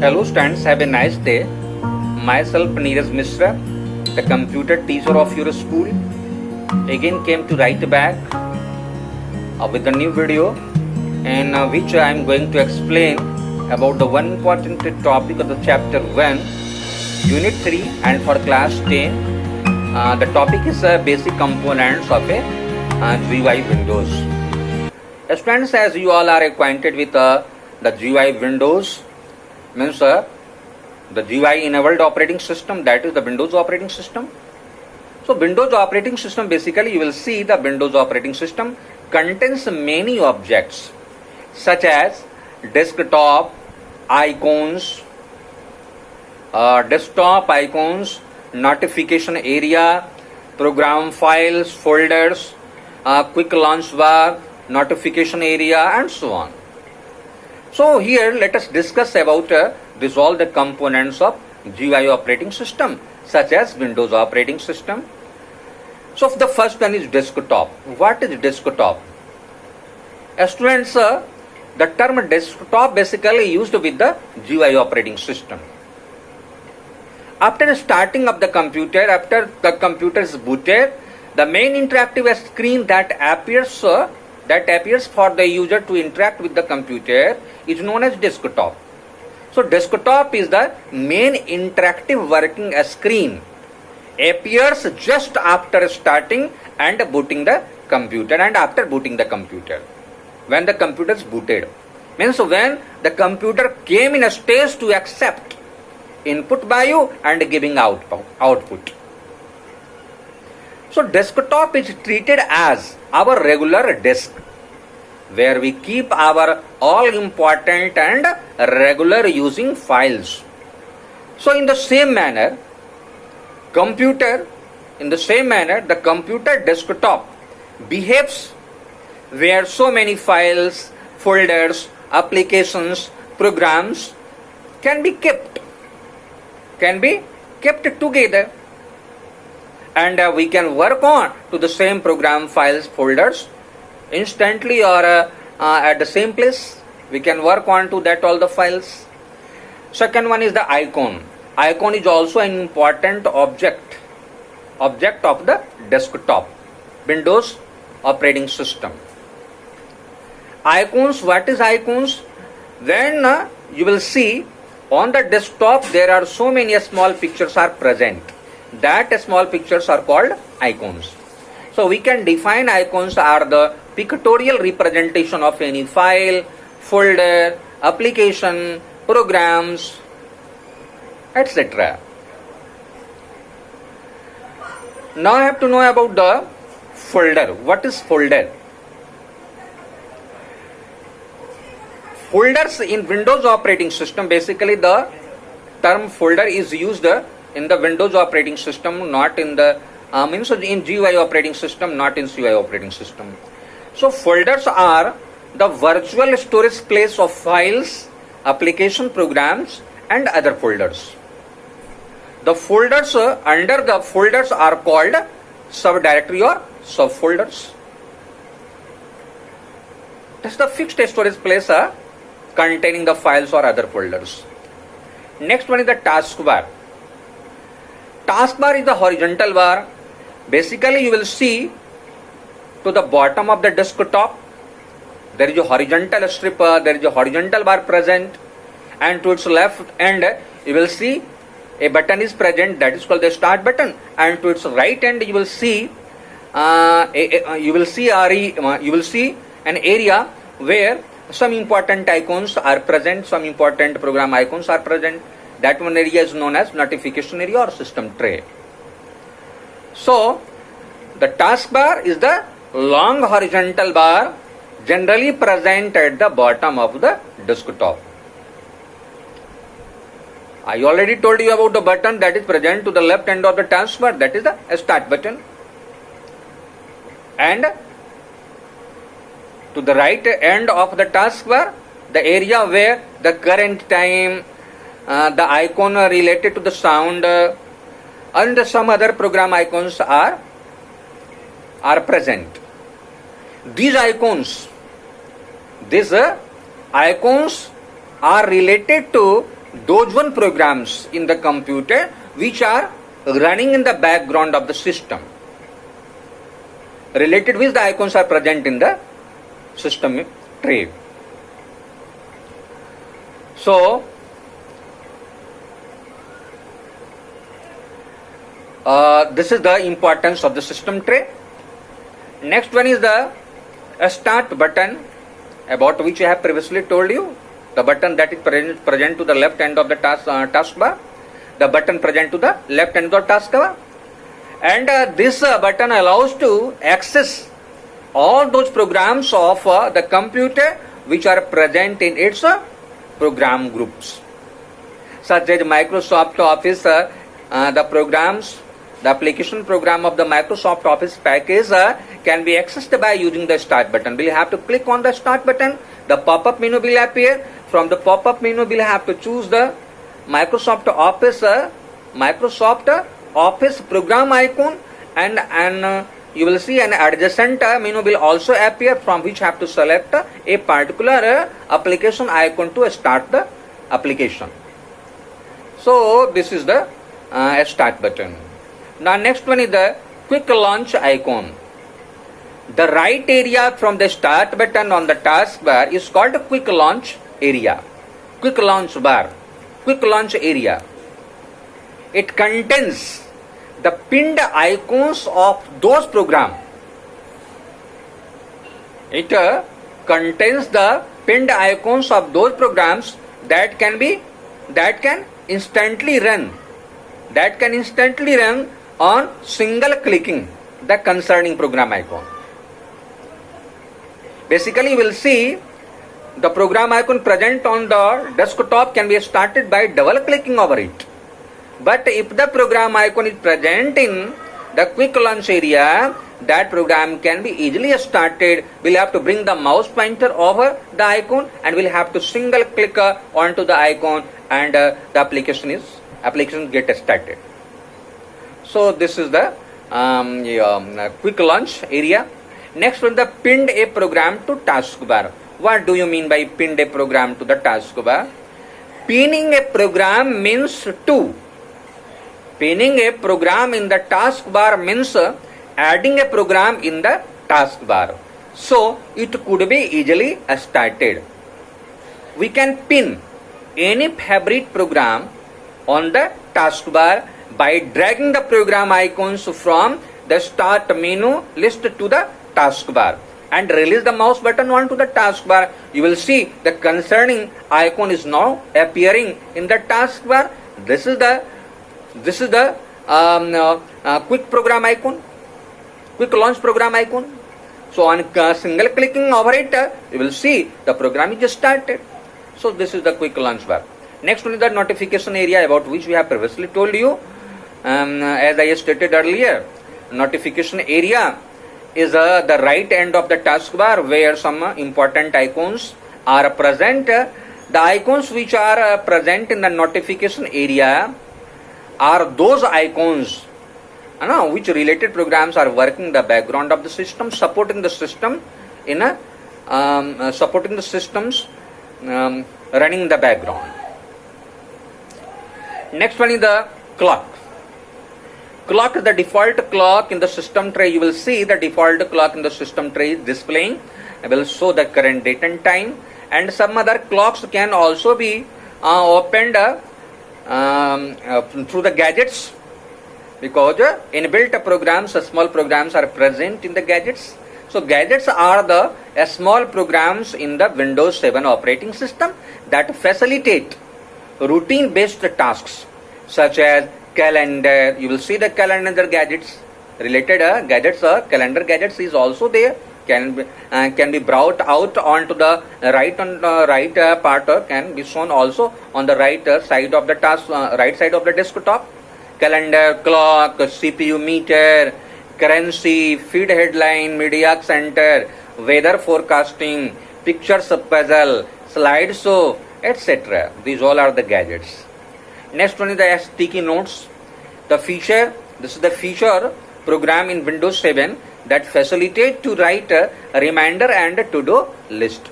Hello students, have a nice day. Myself Neeraj Mishra, the computer teacher of your school, again came to write back with a new video in which I am going to explain about the one important topic of the chapter 1, unit 3 and for class 10. The topic is basic components of a GUI Windows. Students, as you all are acquainted with the GUI Windows, means the GUI enabled operating system, that is the Windows operating system. So Windows operating system, basically you will see the Windows operating system contains many objects such as desktop icons, notification area, program files, folders, quick launch bar, notification area, and so on. So here let us discuss about this all the components of GUI operating system such as Windows operating system. So the first one is desktop. What is desktop? Students, the term desktop basically used with the GUI operating system. After starting up the computer, after the computer is booted, the main interactive screen that appears for the user to interact with the computer is known as desktop. So desktop is the main interactive working screen, appears just after starting and booting the computer and after booting the computer. When the computer is booted, means when the computer came in a stage to accept input by you and giving output. So desktop is treated as our regular desk, where we keep our all important and regular using files. So in the same manner, the computer desktop behaves where so many files, folders, applications, programs can be kept together, and we can work on to the same program, files, folders instantly or at the same place. We can work on to that all the files. Second one is the icon. Icon is also an important object of the desktop Windows operating system. Icons, what is icons? When you will see on the desktop there are so many small pictures are present. That small pictures are called icons. So we can define icons are the pictorial representation of any file, folder, application, programs, etc. Now I have to know about the folder. What is folder? Folders in Windows operating system, basically the term folder is used in the Windows operating system, not in the in GUI operating system, not in CUI operating system. So folders are the virtual storage place of files, application programs, and other folders. The folders under the folders are called subdirectory or subfolders. That's the fixed storage place containing the files or other folders. Next one is the taskbar. Taskbar is the horizontal bar. Basically you will see to the bottom of the desktop there is a horizontal strip, there is a horizontal bar present, and to its left end you will see a button is present, that is called the start button, and to its right end you will see an area where some important icons are present, some important program icons are present. That one area is known as notification area or system tray. So the taskbar is the long horizontal bar generally present at the bottom of the desktop. I already told you about the button that is present to the left end of the taskbar, that is the start button, and to the right end of the taskbar the area where the current time, the icon related to the sound, and some other program icons are present. These icons are related to those one programs in the computer which are running in the background of the system, related with the icons are present in the system tray. So this is the importance of the system tray. Next one is the start button, about which I have previously told you. The button that is present to the left hand of the taskbar. The button present to the left hand of the taskbar. And this button allows to access all those programs of the computer which are present in its program groups, such as Microsoft Office, the programs, the application program of the Microsoft Office package can be accessed by using the start button. We'll have to click on the start button. The pop-up menu will appear. From the pop-up menu, we'll have to choose the Microsoft Office program icon, and you will see an adjacent menu will also appear, from which have to select a particular application icon to start the application. So this is the start button. Now next one is the quick launch icon. The right area from the start button on the taskbar is called quick launch area. Quick launch bar. Quick launch area. It contains the pinned icons of those programs. It contains the pinned icons of those programs that can instantly run on single clicking the concerning program icon. Basically, you will see the program icon present on the desktop can be started by double clicking over it. But if the program icon is present in the quick launch area, that program can be easily started. We'll have to bring the mouse pointer over the icon, and we'll have to single click onto the icon, and the application get started. So this is the quick launch area. Next one, the pinned a program to taskbar. What do you mean by pinned a program to the taskbar? Pinning a program means pinning a program in the taskbar means adding a program in the taskbar. So it could be easily started. We can pin any favorite program on the taskbar by dragging the program icons from the start menu list to the taskbar and release the mouse button onto the taskbar. You will see the concerning icon is now appearing in the taskbar. This is the quick program icon, quick launch program icon. So on single clicking over it, you will see the program is just started. So this is the quick launch bar. Next one is the notification area, about which we have previously told you. As I stated earlier, notification area is the right end of the taskbar where some important icons are present. The icons which are present in the notification area are those icons which related programs are working in the background of the system, supporting the system supporting the systems running in the background. Next one is the clock. Clock is the default clock in the system tray. You will see the default clock in the system tray is displaying. I will show the current date and time, and some other clocks can also be opened through the gadgets, because inbuilt programs, small programs are present in the gadgets. So gadgets are the small programs in the Windows 7 operating system that facilitate routine based tasks such as calendar. You will see the calendar gadgets, related gadgets, calendar gadgets is also there, can be brought out onto the right part, can be shown also on the right side of the right side of the desktop. Calendar, clock, CPU meter, currency, feed headline, media center, weather forecasting, pictures puzzle, slideshow, etc. These all are the gadgets. Next one is the sticky notes. This is the feature program in Windows 7 that facilitate to write a reminder and to-do list.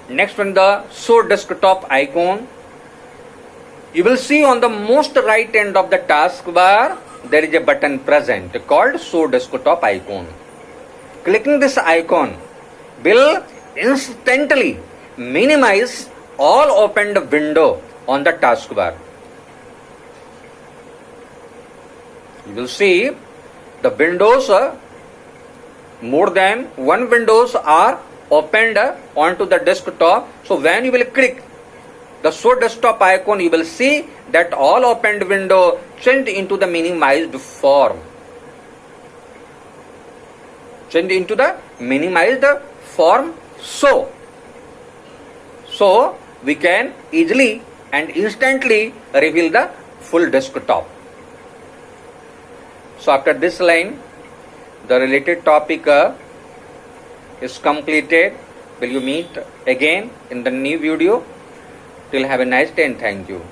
Next one, the show desktop icon. You will see on the most right end of the taskbar there is a button present called show desktop icon. Clicking this icon will instantly minimize all opened window on the taskbar. You will see the windows, more than one windows are opened onto the desktop. So when you will click the show desktop icon, you will see that all opened window changed into the minimized form. Change into the minimized form. So we can easily and instantly reveal the full desktop. So after this line, the related topic is completed. Will you meet again in the new video? Till have a nice day and thank you.